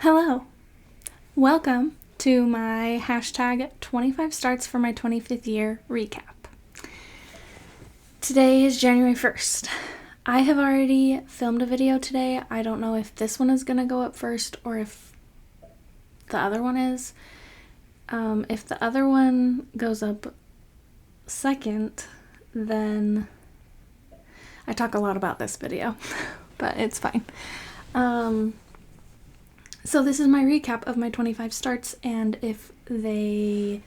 Hello, welcome to my hashtag 25 starts for my 25th year recap. Today is January 1st. I have already filmed a video today. I don't know if this one is going to go up first or if the other one is. If the other one goes up second, then I talk a lot about this video, but it's fine. So this is my recap of my 25 starts and if they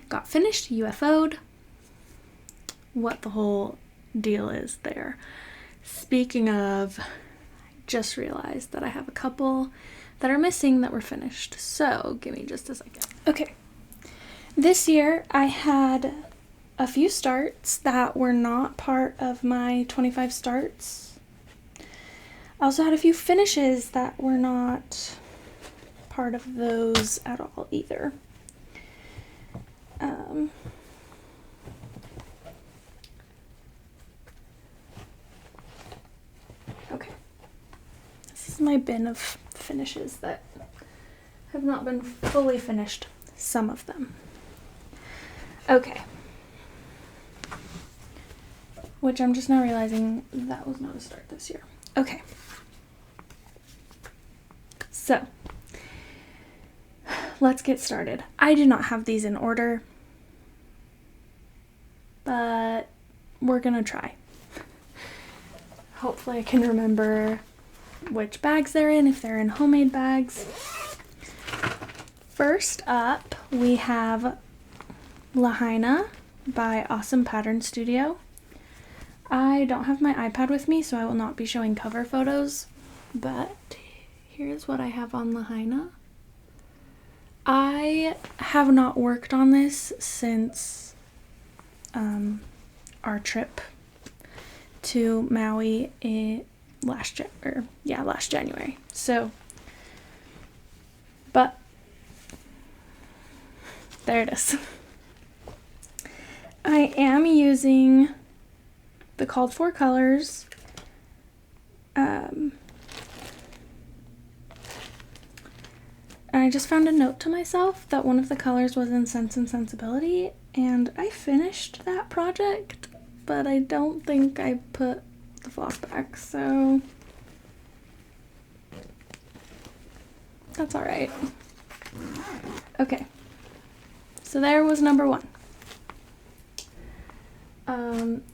got finished, UFO'd, what the whole deal is there. Speaking of, I just realized that I have a couple that are missing that were finished. So give me just a second. Okay. This year I had a few starts that were not part of my 25 starts. I also had a few finishes that were not part of those at all either. Okay. This is my bin of finishes that have not been fully finished, some of them. Okay. Which I'm just now realizing that was not a start this year. Okay. So, let's get started. I do not have these in order, but we're gonna try. Hopefully I can remember which bags they're in, if they're in homemade bags. First up, we have Lahaina by Awesome Pattern Studio. I don't have my iPad with me, so I will not be showing cover photos, but here's what I have on Lahaina. I have not worked on this since our trip to Maui last January. So, but there it is. I am using the called for colors. I just found a note to myself that one of the colors was in Sense and Sensibility, and I finished that project, but I don't think I put the floss back, so that's alright. Okay, so there was number one.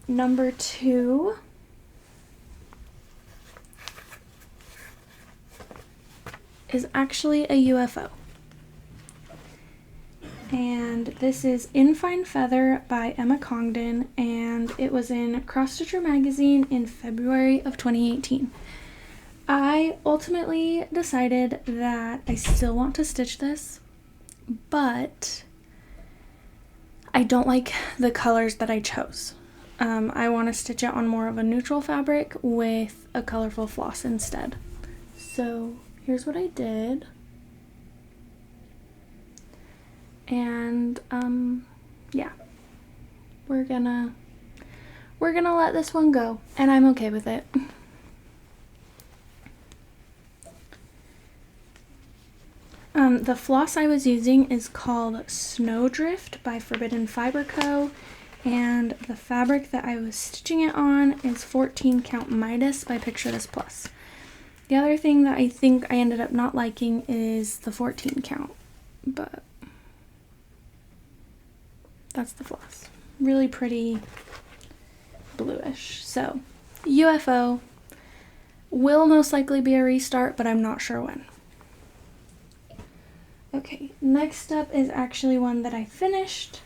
Number two is actually a UFO. And this is In Fine Feather by Emma Congdon, and it was in Cross Stitcher magazine in February of 2018. I ultimately decided that I still want to stitch this, but I don't like the colors that I chose. I want to stitch it on more of a neutral fabric with a colorful floss instead. So here's what I did. And yeah, we're gonna let this one go, and I'm okay with it. The floss I was using is called Snowdrift by Forbidden Fiber Co. And the fabric that I was stitching it on is 14 count Midas by Picture This Plus. The other thing that I think I ended up not liking is the 14 count, but that's the floss. Really pretty bluish. So, UFO will most likely be a restart, but I'm not sure when. Okay, next up is actually one that I finished,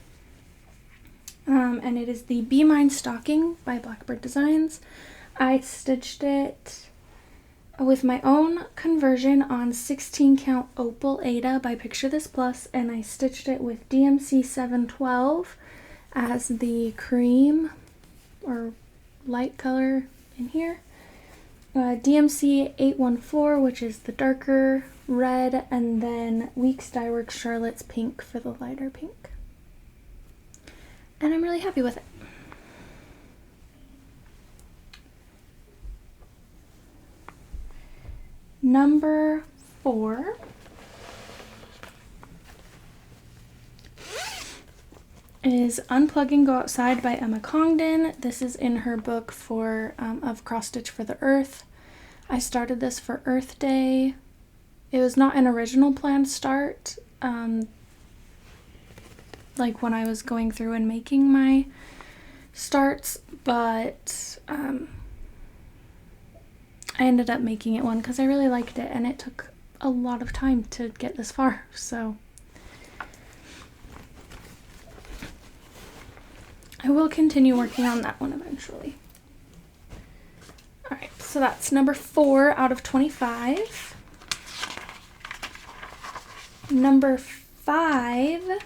and it is the Be Mine Stocking by Blackbird Designs. I stitched it with my own conversion on 16 count Opal Ada by Picture This Plus, and I stitched it with DMC 712 as the cream or light color in here, DMC 814, which is the darker red, and then Weeks Dye Works Charlotte's pink for the lighter pink. And I'm really happy with it. Number 4 is Unplugging Go Outside by Emma Congdon. This is in her book for of Cross Stitch for the Earth. I started this for Earth Day. It was not an original planned start, like when I was going through and making my starts, but I ended up making it one because I really liked it, and it took a lot of time to get this far, so I will continue working on that one eventually. Alright, so that's number 4 out of 25. Number 5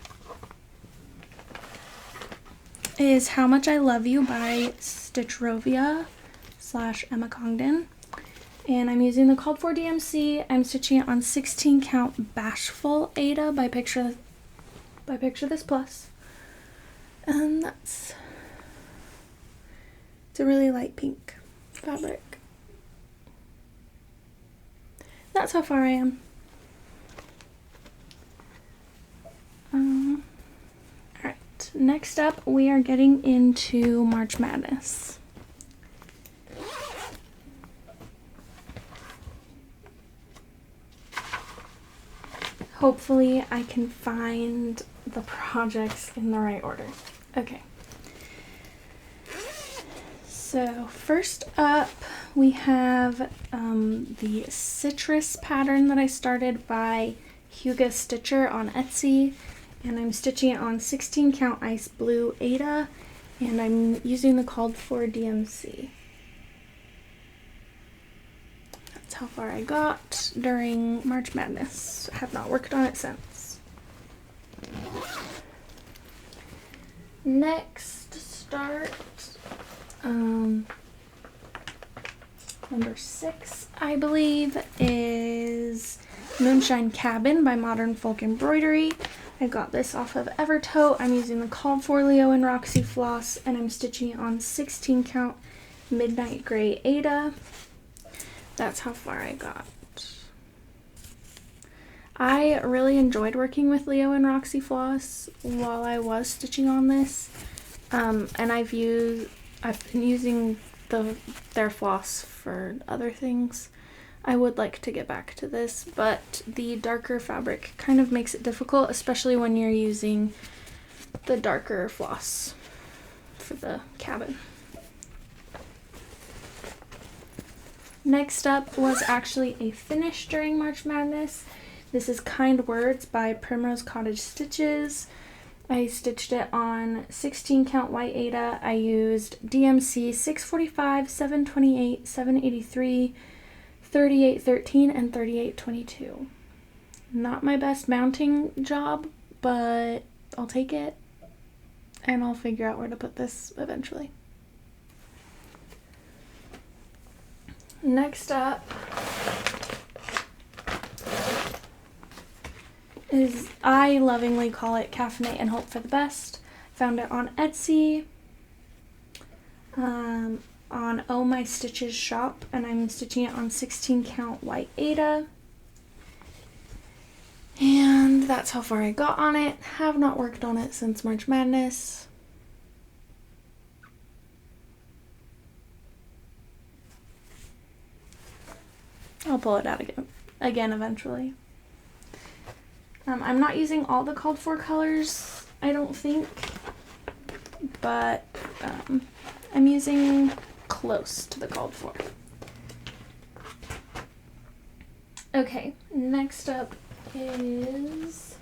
is How Much I Love You by Stitchrovia / Emma Congdon. And I'm using the called for DMC. I'm stitching it on 16 count Bashful Ada by Picture This Plus. And it's a really light pink fabric. That's how far I am. Alright, next up we are getting into March Madness. Hopefully I can find the projects in the right order. Okay. So first up we have the Citrus pattern that I started by Huga Stitcher on Etsy, and I'm stitching it on 16 count Ice Blue Ada, and I'm using the called for DMC. That's how far I got during March Madness. I have not worked on it since. Next start, number 6, I believe, is Moonshine Cabin by Modern Folk Embroidery. I got this off of Evertote. I'm using the called for Leo and Roxy floss, and I'm stitching it on 16 count Midnight Gray Ada. That's how far I got. I really enjoyed working with Leo and Roxy floss while I was stitching on this, and I've been using their floss for other things. I would like to get back to this, but the darker fabric kind of makes it difficult, especially when you're using the darker floss for the cabin. Next up was actually a finish during March Madness. This is Kind Words by Primrose Cottage Stitches. I stitched it on 16 count white Ada. I used DMC 645, 728, 783, 3813, and 3822. Not my best mounting job, but I'll take it, and I'll figure out where to put this eventually. Next up is, I lovingly call it Caffeinate and Hope for the Best. Found it on Etsy, on Oh My Stitches shop, and I'm stitching it on 16 count white Ada. And that's how far I got on it. Have not worked on it since March Madness. I'll pull it out again eventually. I'm not using all the called for colors, I don't think, but I'm using close to the called for. Okay, next up is,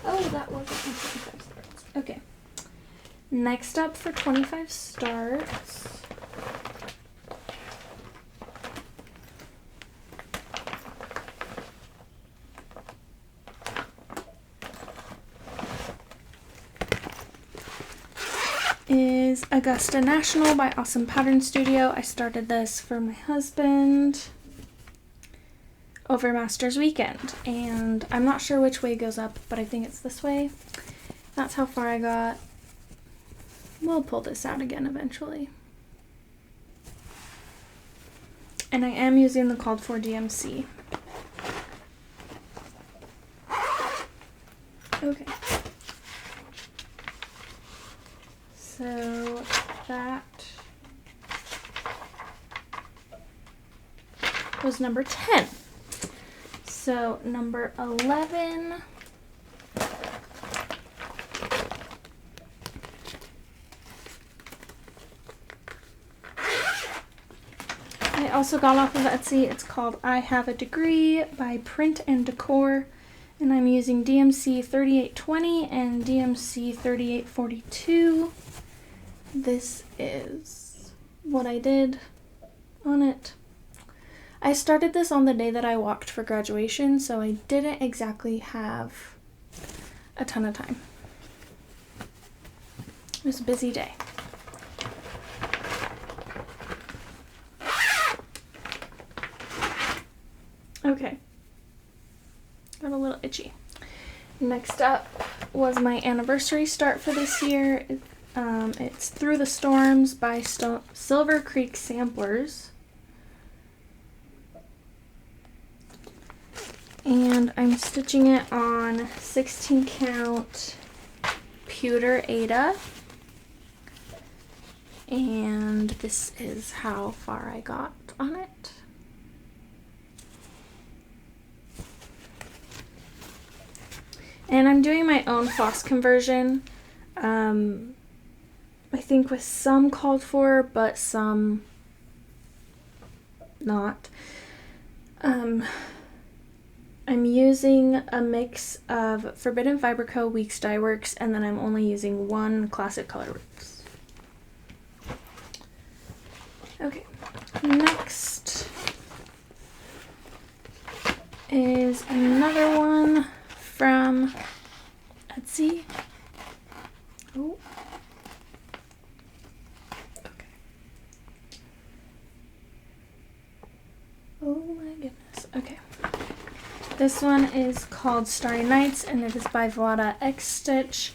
oh, that wasn't my 25 starts. Okay, next up for 25 starts is Augusta National by Awesome Pattern Studio. I started this for my husband over Masters Weekend, and I'm not sure which way it goes up, but I think it's this way. That's how far I got. We'll pull this out again eventually. And I am using the called for DMC. Okay. that was number 10. So number 11 I also got off of Etsy. It's called I Have a Degree by Print and Decor, and I'm using DMC 3820 and DMC 3842. This is what I did on it. I started this on the day that I walked for graduation, so I didn't exactly have a ton of time. It was a busy day. Okay, got a little itchy. Next up was my anniversary start for this year. It's Through the Storms by Silver Creek Samplers. And I'm stitching it on 16 count pewter Aida. And this is how far I got on it. And I'm doing my own floss conversion. I think with some called for, but some not. I'm using a mix of Forbidden Fiber Co. Weeks Dye Works, and then I'm only using one Classic Colorworks. Okay, next is another one from Etsy. Oh. Okay. Oh my goodness. Okay. This one is called Starry Nights, and it is by Vlada X Stitch.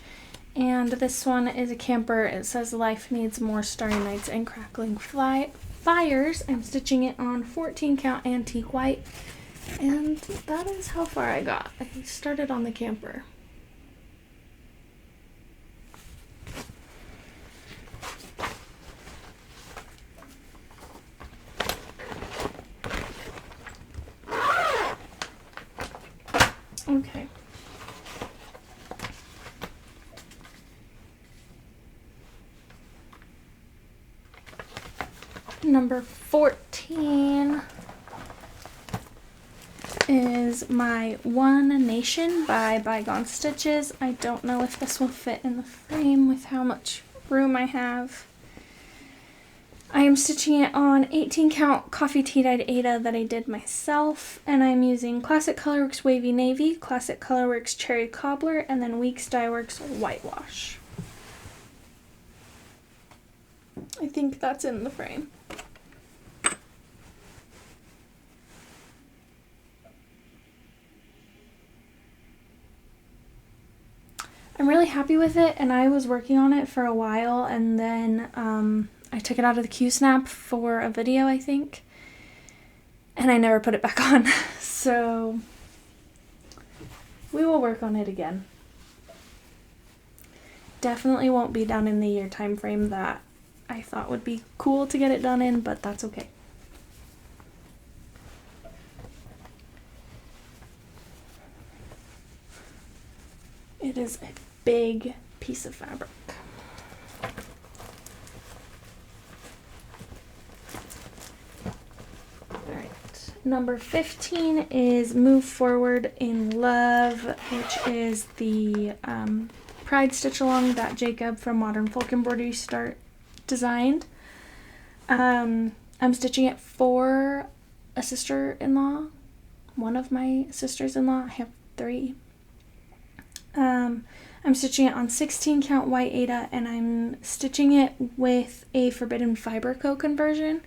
And this one is a camper. It says life needs more starry nights and crackling fires. I'm stitching it on 14 count antique white. And that is how far I got. I started on the camper. Okay. Number 14 is my One Nation by Bygone Stitches. I don't know if this will fit in the frame with how much room I have. I am stitching it on 18 count coffee tea dyed Aida that I did myself, and I'm using Classic Colorworks Wavy Navy, Classic Colorworks Cherry Cobbler, and then Weeks Dye Works Whitewash. I think that's in the frame. I'm really happy with it, and I was working on it for a while, and then I took it out of the Q-snap for a video, I think, and I never put it back on. So we will work on it again. Definitely won't be done in the year time frame that I thought would be cool to get it done in, but that's okay. It is a big piece of fabric. Alright, number 15 is Move Forward in Love, which is the Pride stitch along that Jacob from Modern Folk Embroidery designed. I'm stitching it for a sister-in-law, one of my sisters-in-law. I have 3. I'm stitching it on 16 count white Aida, and I'm stitching it with a Forbidden Fiber Co. conversion.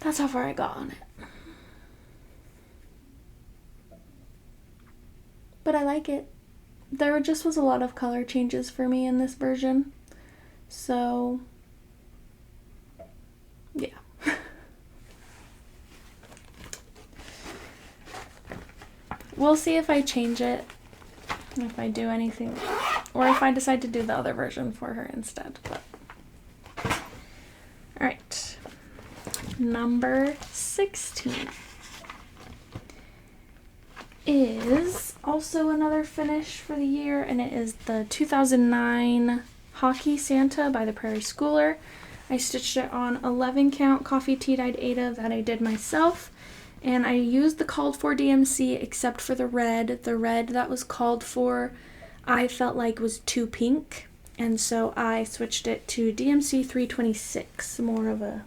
That's how far I got on it. But I like it. There just was a lot of color changes for me in this version. So, yeah. We'll see if I change it, if I do anything, or if I decide to do the other version for her instead. But Number 16 is also another finish for the year, and it is the 2009 Hockey Santa by the Prairie Schooler. I stitched it on 11 count coffee tea dyed Aida that I did myself, and I used the called for DMC except for the red. The red that was called for I felt like was too pink, and so I switched it to DMC 326, more of a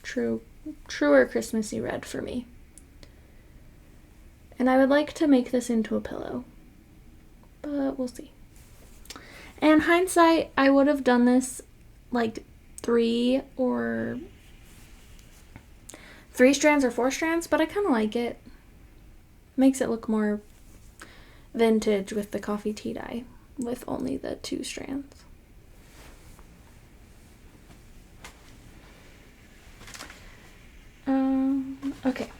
truer Christmassy red for me. And I would like to make this into a pillow, but we'll see. And hindsight, I would have done this like 3 strands or 4 strands, but I kind of like it. Makes it look more vintage with the coffee tea dye with only the 2 strands. Okay.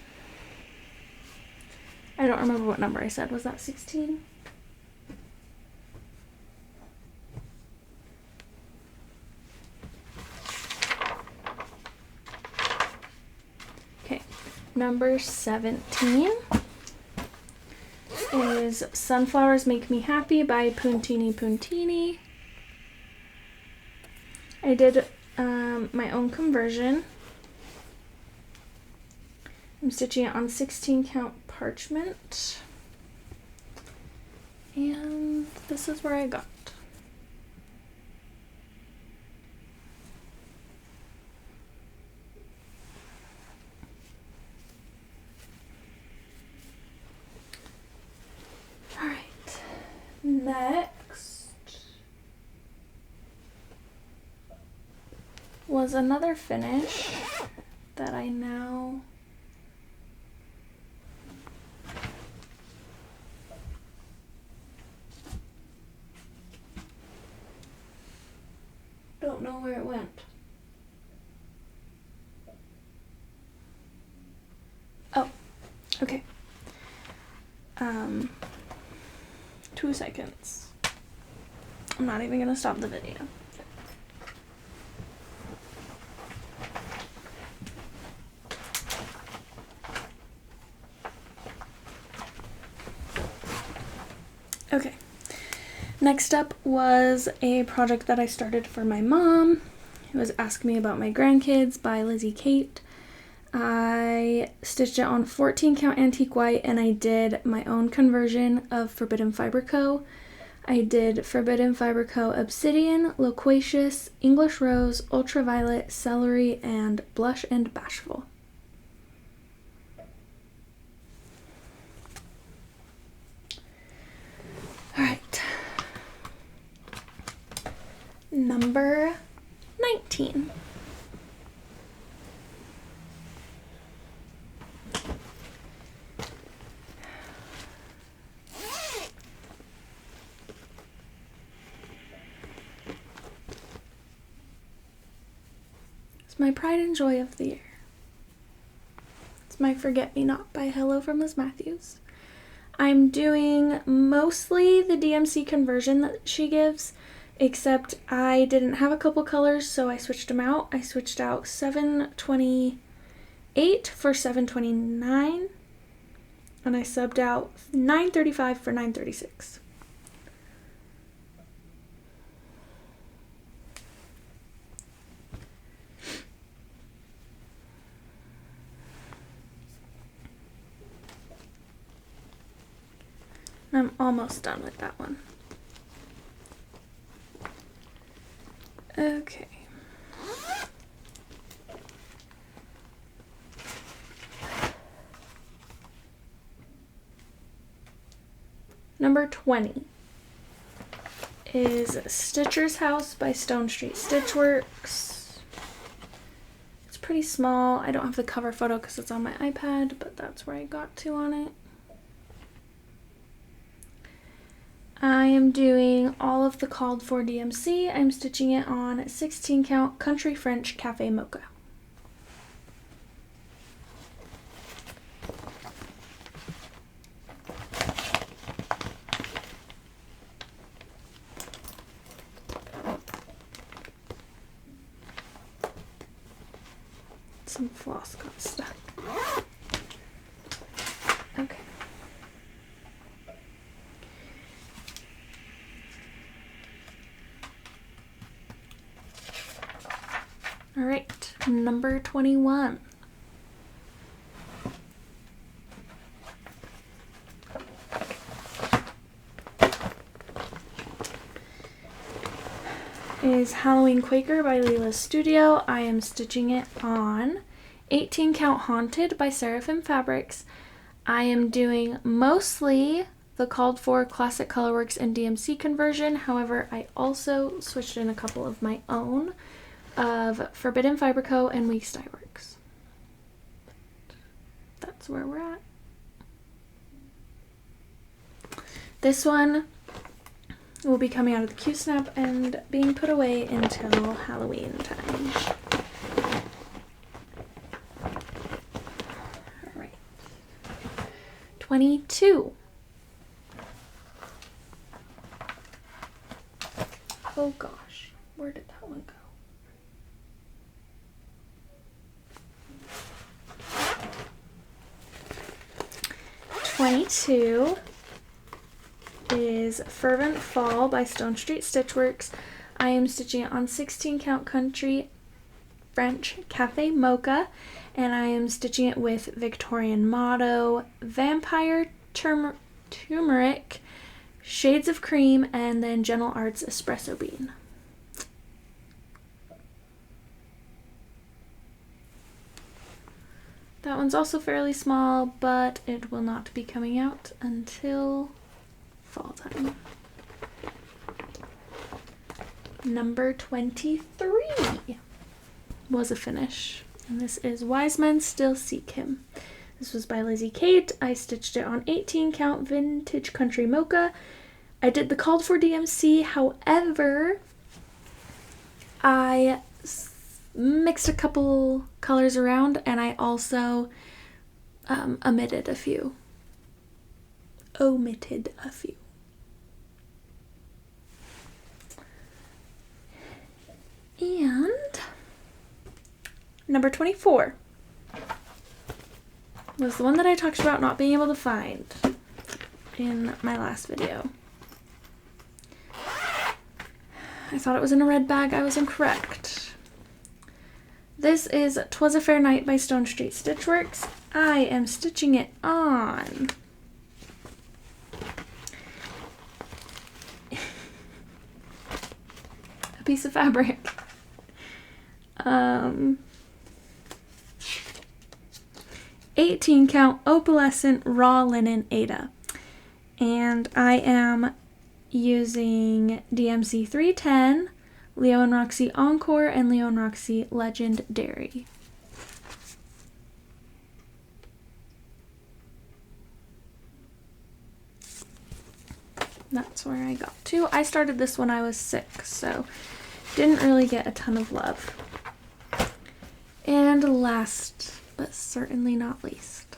I don't remember what number I said. Was that 16? Okay. Number 17 is Sunflowers Make Me Happy by Puntini Puntini. I did my own conversion. I'm stitching it on 16 count parchment, and this is where I got. All right, next was another finish that I now don't know where it went. Oh, okay. 2 seconds. I'm not even gonna stop the video. Okay. Next up was a project that I started for my mom. It was Ask Me About My Grandkids by Lizzie Kate. I stitched it on 14 count antique white, and I did my own conversion of Forbidden Fiber Co. I did Forbidden Fiber Co. Obsidian, Loquacious, English Rose, Ultraviolet, Celery, and Blush and Bashful. Alright. Number 19. It's my pride and joy of the year. It's my Forget Me Not by Hello from Liz Matthews. I'm doing mostly the DMC conversion that she gives, except I didn't have a couple colors, so I switched them out. I switched out 728 for 729, and I subbed out 935 for 936. I'm almost done with that one. Okay. Number 20 is Stitcher's House by Stone Street Stitchworks. It's pretty small. I don't have the cover photo because it's on my iPad, but that's where I got to on it. I am doing all of the called for DMC. I'm stitching it on 16 count Country French Cafe Mocha. Some floss got stuck. Okay. All right, number 21. Is Halloween Quaker by Leela's Studio. I am stitching it on 18 Count Haunted by Seraphim Fabrics. I am doing mostly the called for Classic Colorworks and DMC conversion. However, I also switched in a couple of my own of Forbidden Fiber Co. and Weeks Dye Works. That's where we're at. This one will be coming out of the Q-Snap and being put away until Halloween time. Alright. 22. Oh gosh, where did that one go? 22 is Fervent Fall by Stone Street Stitchworks. I am stitching it on 16 Count Country French Cafe Mocha, and I am stitching it with Victorian Motto, Vampire Turmeric, Shades of Cream, and then Gentle Arts Espresso Bean. That one's also fairly small, but it will not be coming out until fall time. Number 23 was a finish, and this is Wise Men Still Seek Him. This was by Lizzie Kate. I stitched it on 18 Count Vintage Country Mocha. I did the called for DMC, however, I mixed a couple colors around, and I also omitted a few. And number 24 was the one that I talked about not being able to find in my last video. I thought it was in a red bag. I was incorrect. This is 'Twas a Fair Night by Stone Street Stitchworks. I am stitching it on a piece of fabric. 18 Count Opalescent Raw Linen Ada. And I am using DMC 310, Leo and Roxy Encore, and Leo and Roxy Legendary. That's where I got to. I started this when I was 6, so didn't really get a ton of love. And last, but certainly not least,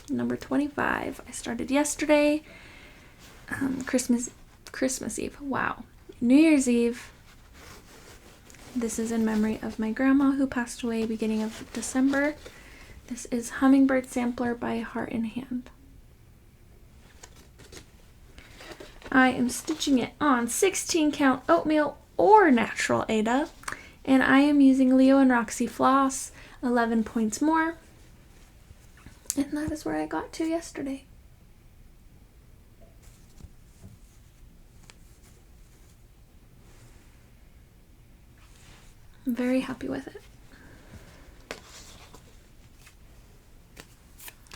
number 25. I started yesterday, Christmas Eve. Wow. New Year's Eve. This is in memory of my grandma who passed away beginning of December. This is Hummingbird Sampler by Heart in Hand. I am stitching it on 16 Count Oatmeal or Natural Ada, and I am using Leo and Roxy Floss, 11 points more, and that is where I got to yesterday. I'm very happy with it.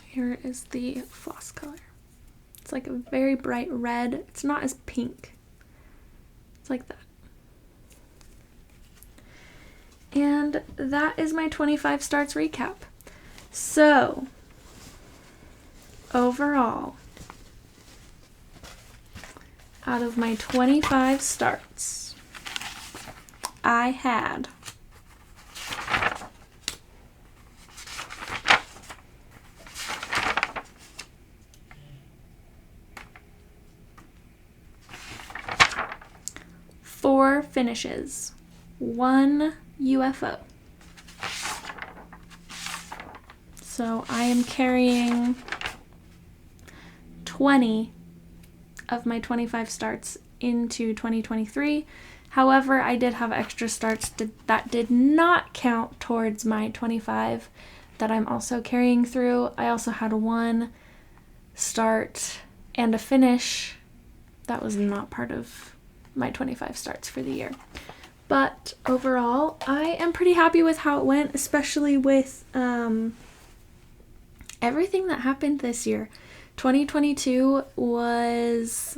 Here is the floss color. It's like a very bright red. It's not as pink. It's like that. And that is my 25 starts recap. So, overall, out of my 25 starts, I had 4 finishes, 1 UFO. So I am carrying 20 of my 25 starts into 2023. However, I did have extra starts that did not count towards my 25 that I'm also carrying through. I also had one start and a finish that was not part of my 25 starts for the year. But overall, I am pretty happy with how it went, especially with everything that happened this year. 2022 was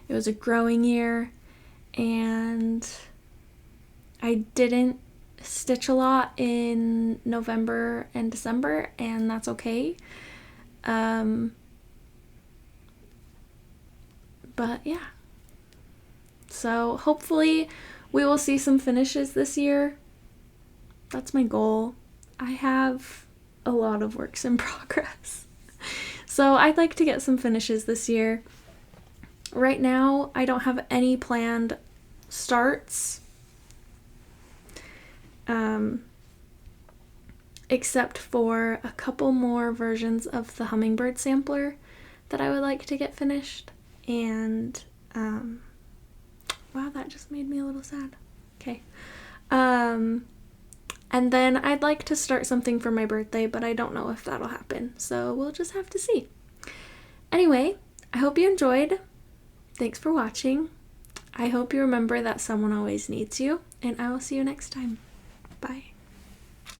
a growing year, and I didn't stitch a lot in November and December, and that's okay. But yeah. So hopefully we will see some finishes this year. That's my goal. I have a lot of works in progress. So I'd like to get some finishes this year. Right now, I don't have any planned starts. Except for a couple more versions of the hummingbird sampler that I would like to get finished. And, wow, that just made me a little sad. Okay. And then I'd like to start something for my birthday, but I don't know if that'll happen. So we'll just have to see. Anyway, I hope you enjoyed. Thanks for watching. I hope you remember that someone always needs you, and I will see you next time. Bye.